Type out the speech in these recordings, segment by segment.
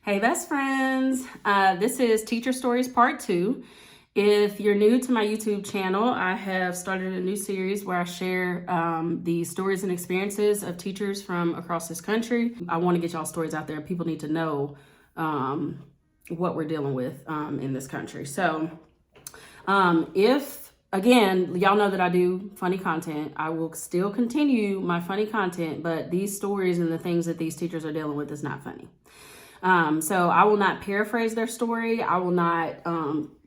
Hey, best friends. This is Teacher Stories Part 2. If you're new to my YouTube channel, I have started a new series where I share the stories and experiences of teachers from across this country. I want to get y'all stories out there. People need to know what we're dealing with in this country. So again, y'all know that I do funny content. I will still continue my funny content, but these stories and the things that these teachers are dealing with is not funny. So I will not paraphrase their story. I will not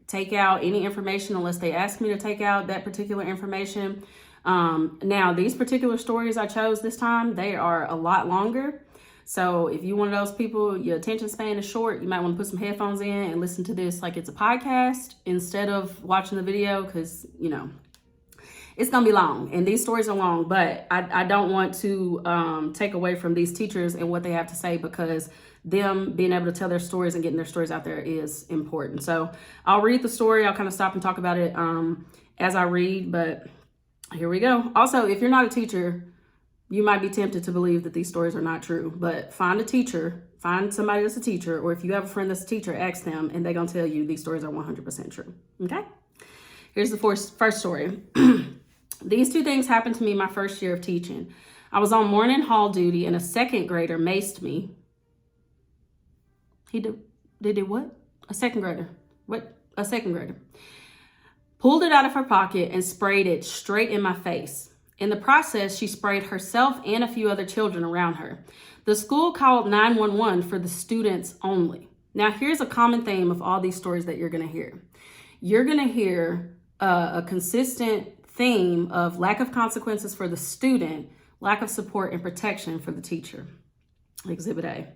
take out any information unless they ask me to take out that particular information. Now, these particular stories I chose this time, they are a lot longer. So if you're one of those people, your attention span is short, you might want to put some headphones in and listen to this like it's a podcast instead of watching the video because, you know, it's going to be long and these stories are long, but I don't want to take away from these teachers and what they have to say because them being able to tell their stories and getting their stories out there is important. So I'll read the story. I'll kind of stop and talk about it as I read, but here we go. Also, if you're not a teacher, you might be tempted to believe that these stories are not true, but find a teacher, find somebody that's a teacher, or if you have a friend that's a teacher, ask them and they're going to tell you these stories are 100% true. Okay? Here's the first story. These two things happened to me my first year of teaching. I was on morning hall duty and a second grader maced me. He did what? A second grader. What? A second grader. Pulled it out of her pocket and sprayed it straight in my face. In the process, she sprayed herself and a few other children around her. The school called 911 for the students only. Now, here's a common theme of all these stories that you're going to hear. You're going to hear a consistent theme of lack of consequences for the student, lack of support and protection for the teacher. Exhibit A.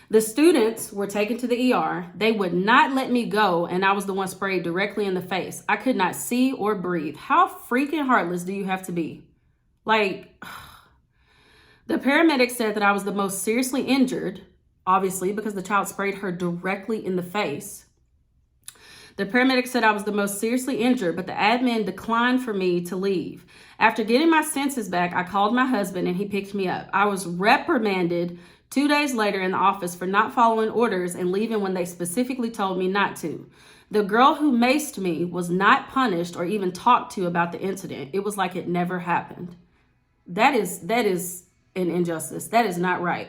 The students were taken to the ER. They would not let me go, and I was the one sprayed directly in the face. I could not see or breathe. How freaking heartless do you have to be? Like, the paramedic said that I was the most seriously injured, obviously, because the child sprayed her directly in the face. The paramedic said I was the most seriously injured, but the admin declined for me to leave. After getting my senses back, I called my husband and he picked me up. I was reprimanded 2 days later in the office for not following orders and leaving when they specifically told me not to. The girl who maced me was not punished or even talked to about the incident. It was like it never happened. That is an injustice. That is not right.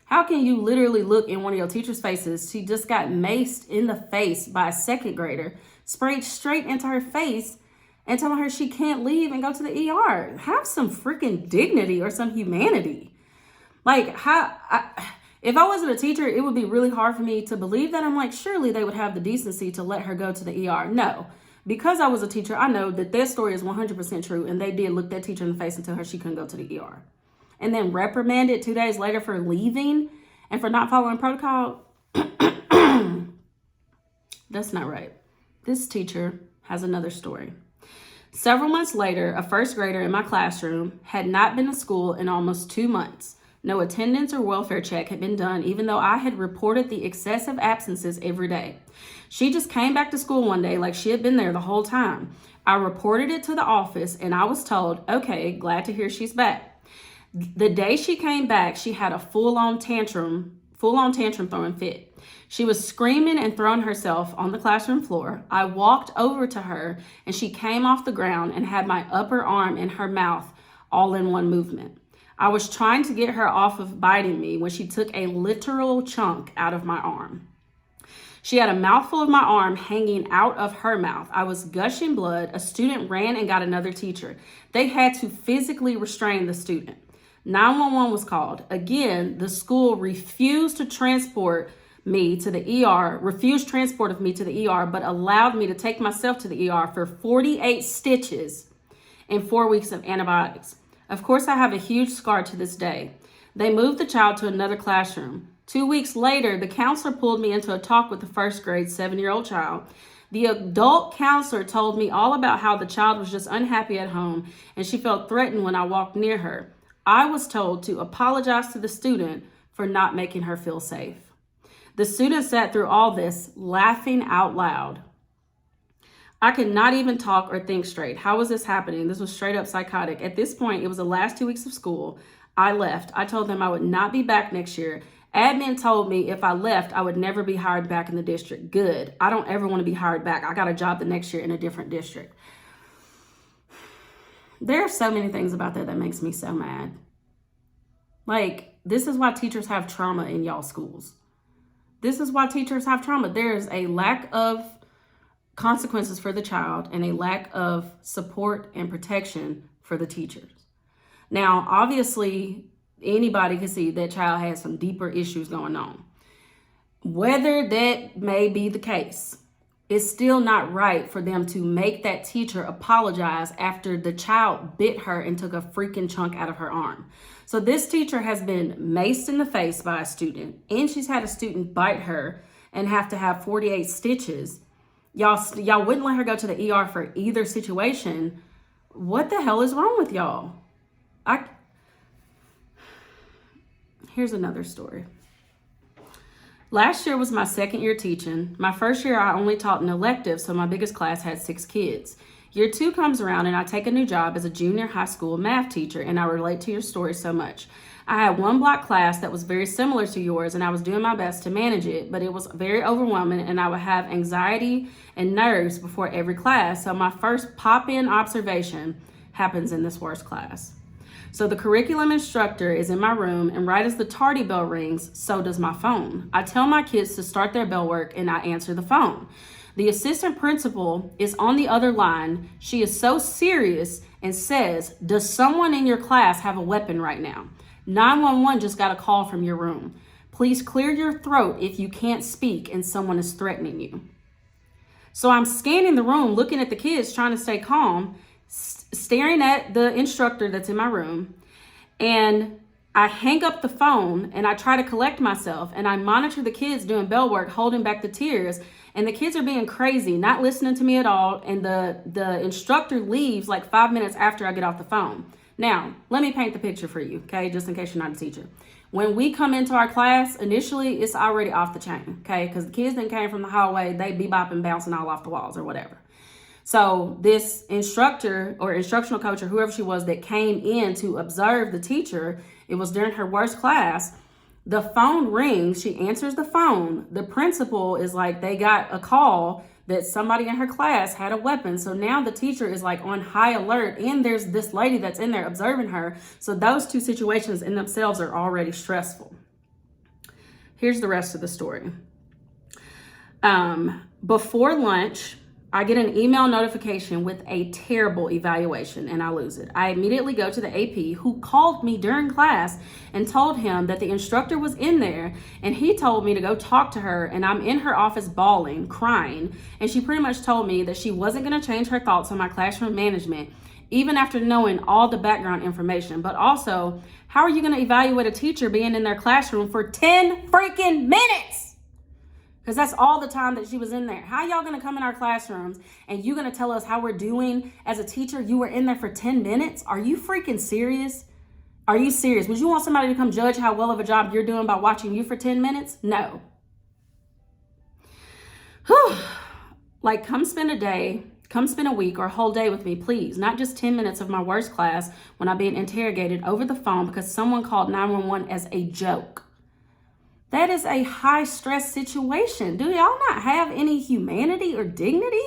How can you literally look in one of your teacher's faces? She just got maced in the face by a second grader, sprayed straight into her face and telling her she can't leave and go to the ER. Have some freaking dignity or some humanity. Like, if I wasn't a teacher, it would be really hard for me to believe that. I'm like, surely they would have the decency to let her go to the ER. No, because I was a teacher, I know that their story is 100% true. And they did look that teacher in the face and tell her she couldn't go to the ER. And then reprimanded 2 days later for leaving and for not following protocol. That's not right. This teacher has another story. Several months later, a first grader in my classroom had not been to school in almost 2 months. No attendance or welfare check had been done, even though I had reported the excessive absences every day. She just came back to school one day like she had been there the whole time. I reported it to the office and I was told, okay, glad to hear she's back. The day she came back, she had a full-on tantrum throwing fit. She was screaming and throwing herself on the classroom floor. I walked over to her and she came off the ground and had my upper arm in her mouth all in one movement. I was trying to get her off of biting me when she took a literal chunk out of my arm. She had a mouthful of my arm hanging out of her mouth. I was gushing blood. A student ran and got another teacher. They had to physically restrain the student. 911 was called. Again, the school refused transport of me to the ER, but allowed me to take myself to the ER for 48 stitches and 4 weeks of antibiotics. Of course, I have a huge scar to this day. They moved the child to another classroom. 2 weeks later, the counselor pulled me into a talk with the first grade 7-year-old child. The adult counselor told me all about how the child was just unhappy at home and she felt threatened when I walked near her. I was told to apologize to the student for not making her feel safe. The student sat through all this, laughing out loud. I could not even talk or think straight. How was this happening? This was straight up psychotic. At this point, it was the last 2 weeks of school. I left. I told them I would not be back next year Admin told me if I left, I would never be hired back in the district. Good. I don't ever want to be hired back. I got a job the next year in a different district. There are so many things about that makes me so mad. Like, this is why teachers have trauma in y'all schools. This is why teachers have trauma. There is a lack of consequences for the child and a lack of support and protection for the teachers. Now, obviously, anybody can see that child has some deeper issues going on. Whether that may be the case, it's still not right for them to make that teacher apologize after the child bit her and took a freaking chunk out of her arm. So this teacher has been maced in the face by a student, and she's had a student bite her and have to have 48 stitches. Y'all wouldn't let her go to the ER for either situation. What the hell is wrong with y'all? Here's another story. Last year was my second year teaching. My first year, I only taught an elective, so my biggest class had 6 kids. Year 2 comes around and I take a new job as a junior high school math teacher, and I relate to your story so much. I had one block class that was very similar to yours, and I was doing my best to manage it, but it was very overwhelming, and I would have anxiety and nerves before every class. So my first pop-in observation happens in this worst class. So the curriculum instructor is in my room, and right as the tardy bell rings, so does my phone. I tell my kids to start their bell work, and I answer the phone. The assistant principal is on the other line. She is so serious and says, "Does someone in your class have a weapon right now? 911 just got a call from your room. Please clear your throat if you can't speak and someone is threatening you." So I'm scanning the room, looking at the kids, trying to stay calm, staring at the instructor that's in my room, and I hang up the phone and I try to collect myself, and I monitor the kids doing bell work, holding back the tears, and the kids are being crazy, not listening to me at all, and the instructor leaves like 5 minutes after I get off the phone. Now, let me paint the picture for you, okay, just in case you're not a teacher. When we come into our class, initially, it's already off the chain, okay, because the kids that came from the hallway, they bebopping, bouncing all off the walls or whatever. So this instructor or instructional coach or whoever she was that came in to observe the teacher, it was during her worst class, the phone rings, she answers the phone. The principal is like, they got a call that somebody in her class had a weapon. So now the teacher is like on high alert, and there's this lady that's in there observing her. So those two situations in themselves are already stressful. Here's the rest of the story. Before lunch, I get an email notification with a terrible evaluation, and I lose it. I immediately go to the AP, who called me during class and told him that the instructor was in there, and he told me to go talk to her, and I'm in her office bawling, crying, and she pretty much told me that she wasn't going to change her thoughts on my classroom management, even after knowing all the background information. But also, how are you going to evaluate a teacher being in their classroom for 10 freaking minutes? Because that's all the time that she was in there. How y'all gonna come in our classrooms and you gonna tell us how we're doing as a teacher? You were in there for 10 minutes? Are you freaking serious? Are you serious? Would you want somebody to come judge how well of a job you're doing by watching you for 10 minutes? No. Whew. Like, come spend a week or a whole day with me, please. Not just 10 minutes of my worst class when I'm being interrogated over the phone because someone called 911 as a joke. That is a high stress situation. Do y'all not have any humanity or dignity?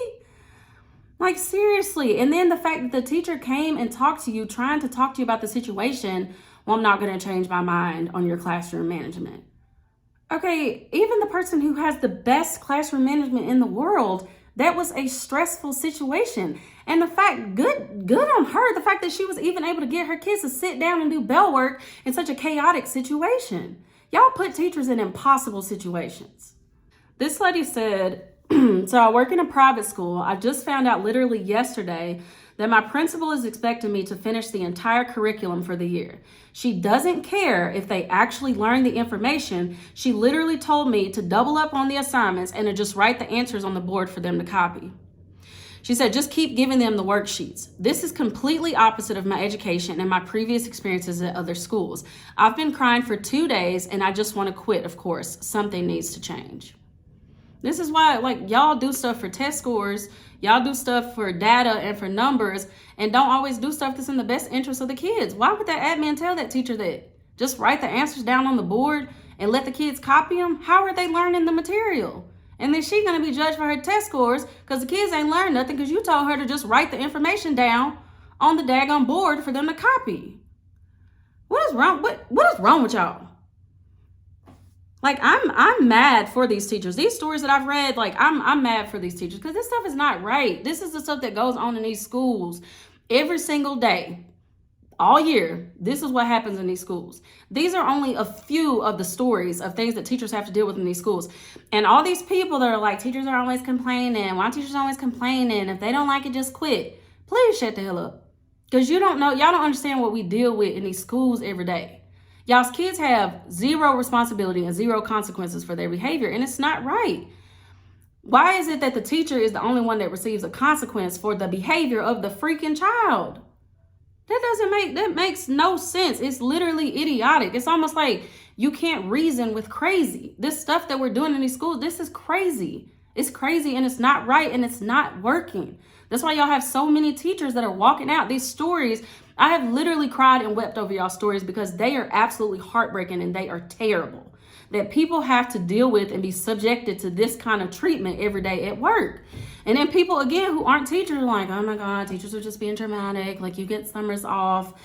Like, seriously. And then the fact that the teacher came and talked to you, trying to talk to you about the situation, well, I'm not going to change my mind on your classroom management. Okay, even the person who has the best classroom management in the world, that was a stressful situation. And the fact, good on her, the fact that she was even able to get her kids to sit down and do bell work in such a chaotic situation. Y'all put teachers in impossible situations. This lady said, so I work in a private school. I just found out literally yesterday that my principal is expecting me to finish the entire curriculum for the year. She doesn't care if they actually learn the information. She literally told me to double up on the assignments and to just write the answers on the board for them to copy. She said, just keep giving them the worksheets. This is completely opposite of my education and my previous experiences at other schools. I've been crying for 2 days and I just want to quit, of course. Something needs to change. This is why, like, y'all do stuff for test scores, y'all do stuff for data and for numbers, and don't always do stuff that's in the best interest of the kids. Why would that admin tell that teacher that? Just write the answers down on the board and let the kids copy them, how are they learning the material? And then she's going to be judged for her test scores because the kids ain't learned nothing because you told her to just write the information down on the daggone board for them to copy. What is wrong? What is wrong with y'all? Like, I'm mad for these teachers. These stories that I've read, like, I'm mad for these teachers because this stuff is not right. This is the stuff that goes on in these schools every single day, all year. This is what happens in these schools. These are only a few of the stories of things that teachers have to deal with in these schools. And all these people that are like, teachers are always complaining. Why teachers always complaining? If they don't like it, just quit. Please shut the hell up. Because you don't know, y'all don't understand what we deal with in these schools every day. Y'all's kids have zero responsibility and zero consequences for their behavior, and it's not right. Why is it that the teacher is the only one that receives a consequence for the behavior of the freaking child? That makes no sense. It's literally idiotic. It's almost like you can't reason with crazy. This stuff that we're doing in these schools, this is crazy. It's crazy and it's not right and it's not working. That's why y'all have so many teachers that are walking out. These stories, I have literally cried and wept over y'all stories because they are absolutely heartbreaking and they are terrible. That people have to deal with and be subjected to this kind of treatment every day at work. And then people, again, who aren't teachers are like, oh my God, teachers are just being dramatic. Like, you get summers off.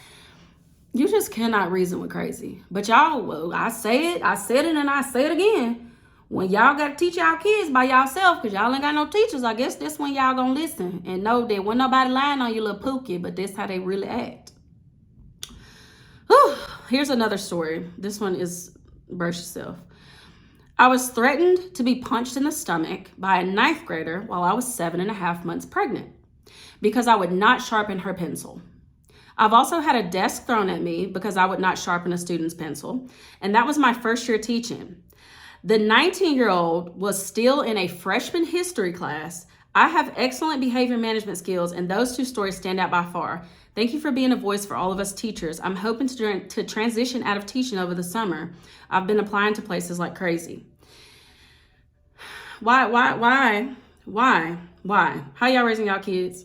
You just cannot reason with crazy. But y'all, well, I said it and I say it again. When y'all got to teach y'all kids by y'allself, because y'all ain't got no teachers, I guess this one y'all gonna listen and know that wasn't nobody lying on you, little pookie, but this how they really act. Whew. Here's another story. This one is brace yourself. I was threatened to be punched in the stomach by a ninth grader while I was 7.5 months pregnant because I would not sharpen her pencil. I've also had a desk thrown at me because I would not sharpen a student's pencil, and that was my first year teaching. The 19-year-old was still in a freshman history class. I have excellent behavior management skills, and those two stories stand out by far. Thank you for being a voice for all of us teachers. I'm hoping to transition out of teaching over the summer. I've been applying to places like crazy. Why? How y'all raising y'all kids?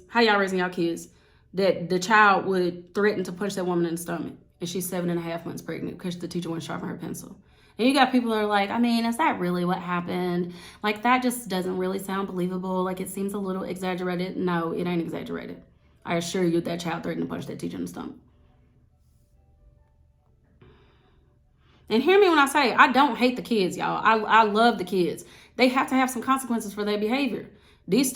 That the child would threaten to punch that woman in the stomach, and she's 7.5 months pregnant because the teacher wouldn't sharpen her pencil. And you got people that are like, I mean, is that really what happened? Like, that just doesn't really sound believable. Like, it seems a little exaggerated. No, it ain't exaggerated. I assure you that child threatened to punch that teacher in the stomach. And hear me when I say, I don't hate the kids, y'all. I love the kids. They have to have some consequences for their behavior.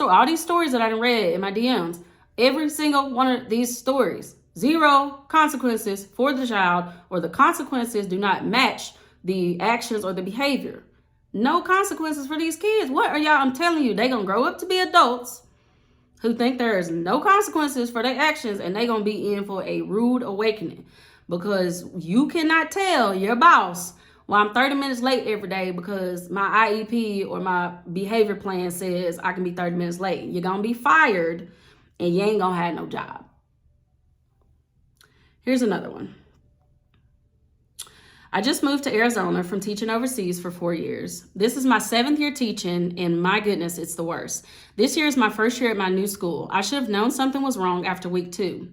All these stories that I done read in my DMs, every single one of these stories, zero consequences for the child, or the consequences do not match the actions or the behavior. No consequences for these kids. What are y'all? I'm telling you, they gonna grow up to be adults who think there is no consequences for their actions, and they gonna be in for a rude awakening because you cannot tell your boss, well, I'm 30 minutes late every day because my IEP or my behavior plan says I can be 30 minutes late. You're gonna be fired and you ain't gonna have no job. Here's another one. I just moved to Arizona from teaching overseas for 4 years. This is my 7th year teaching, and my goodness, it's the worst. This year is my first year at my new school. I should have known something was wrong after week 2.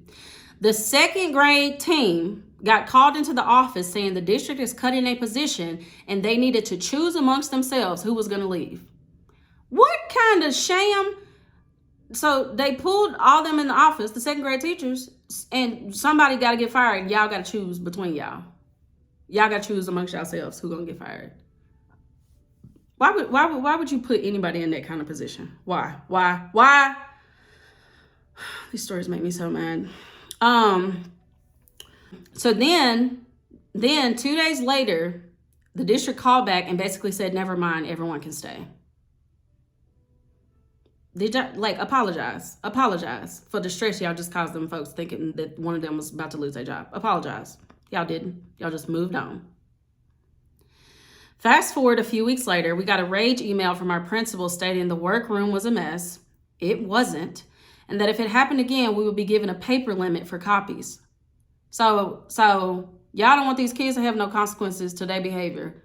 The 2nd grade team got called into the office saying the district is cutting a position and they needed to choose amongst themselves who was going to leave. What kind of sham? So they pulled all them in the office, the 2nd grade teachers, and somebody got to get fired, and y'all got to choose between y'all. Y'all got to choose amongst yourselves who's going to get fired. Why would you put anybody in that kind of position? Why? These stories make me so mad. So then 2 days later, the district called back and basically said, never mind, everyone can stay. Did y'all, apologize for the stress y'all just caused them folks thinking that one of them was about to lose their job. Apologize. Y'all didn't. Y'all just moved on. Fast forward a few weeks later, we got a rage email from our principal stating the workroom was a mess. It wasn't. And that if it happened again, we would be given a paper limit for copies. So y'all don't want these kids to have no consequences to their behavior.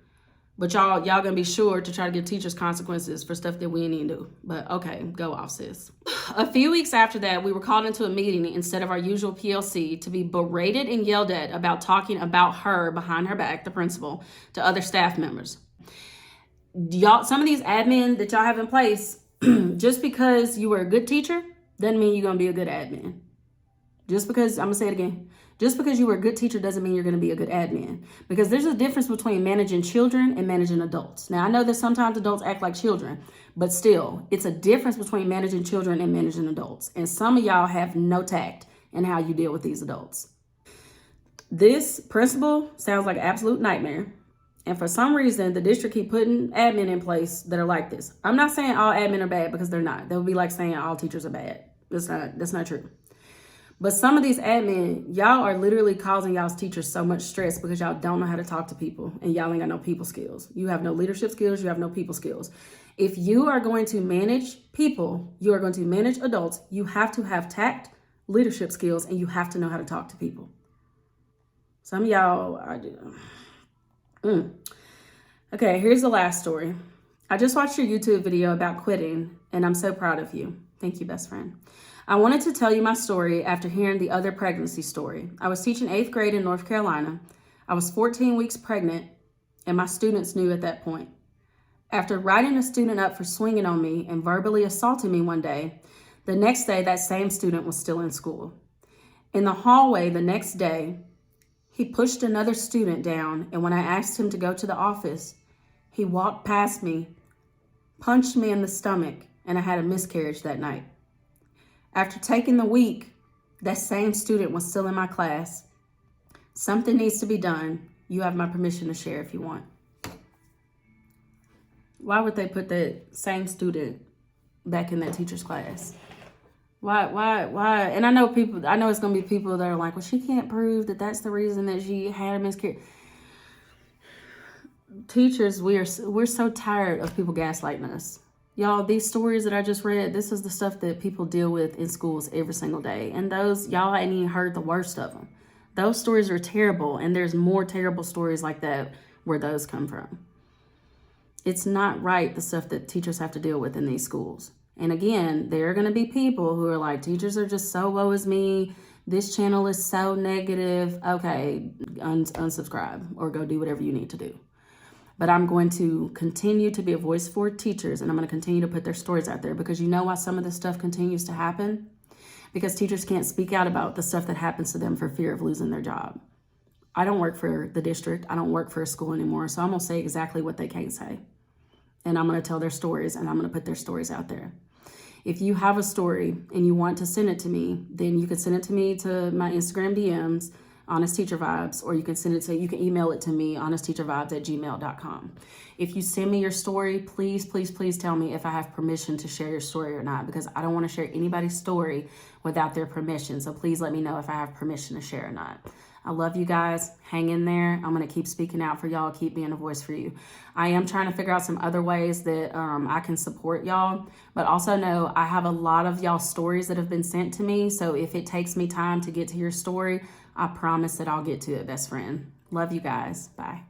But y'all gonna be sure to try to give teachers consequences for stuff that we didn't even do. But okay, go off, sis. A few weeks after that, we were called into a meeting instead of our usual PLC to be berated and yelled at about talking about her behind her back, the principal, to other staff members. Y'all, some of these admin that y'all have in place, just because you were a good teacher doesn't mean you're gonna be a good admin. Just because, I'm gonna say it again, just because you were a good teacher doesn't mean you're gonna be a good admin. Because there's a difference between managing children and managing adults. Now, I know that sometimes adults act like children, but still, it's a difference between managing children and managing adults. And some of y'all have no tact in how you deal with these adults. This principal sounds like an absolute nightmare. And for some reason, the district keep putting admin in place that are like this. I'm not saying all admin are bad, because they're not. That would be like saying all teachers are bad. That's not true. But some of these admin, y'all are literally causing y'all's teachers so much stress because y'all don't know how to talk to people and y'all ain't got no people skills. You have no leadership skills. You have no people skills. If you are going to manage people, you are going to manage adults, you have to have tact, leadership skills, and you have to know how to talk to people. Some of y'all are... Okay, here's the last story. I just watched your YouTube video about quitting, and I'm so proud of you. Thank you, best friend. I wanted to tell you my story after hearing the other pregnancy story. I was teaching 8th grade in North Carolina. I was 14 weeks pregnant, and my students knew at that point. After writing a student up for swinging on me and verbally assaulting me one day, the next day that same student was still in school. In the hallway the next day, he pushed another student down, and when I asked him to go to the office, he walked past me, punched me in the stomach, and I had a miscarriage that night. After taking the week, that same student was still in my class. Something needs to be done. You have my permission to share if you want. Why would they put that same student back in that teacher's class? Why? And I know it's going to be people that are like, well, she can't prove that that's the reason that she had a miscarriage. Teachers, we're so tired of people gaslighting us. Y'all, these stories that I just read, this is the stuff that people deal with in schools every single day. And those, y'all ain't even heard the worst of them. Those stories are terrible, and there's more terrible stories like that where those come from. It's not right, the stuff that teachers have to deal with in these schools. And again, there are going to be people who are like, teachers are just so woe is me. This channel is so negative. Okay, unsubscribe or go do whatever you need to do. But I'm going to continue to be a voice for teachers, and I'm going to continue to put their stories out there, because you know why some of this stuff continues to happen? Because teachers can't speak out about the stuff that happens to them for fear of losing their job. I don't work for the district. I don't work for a school anymore. So I'm going to say exactly what they can't say. And I'm going to tell their stories, and I'm going to put their stories out there. If you have a story and you want to send it to me, then you can send it to me to my Instagram DMs, Honest Teacher Vibes, or you can email it to me, honestteachervibes@gmail.com. If you send me your story, please, please, please tell me if I have permission to share your story or not, because I don't want to share anybody's story without their permission. So please let me know if I have permission to share or not. I love you guys. Hang in there. I'm going to keep speaking out for y'all, keep being a voice for you. I am trying to figure out some other ways that I can support y'all, but also know I have a lot of y'all stories that have been sent to me. So if it takes me time to get to your story, I promise that I'll get to it, best friend. Love you guys. Bye.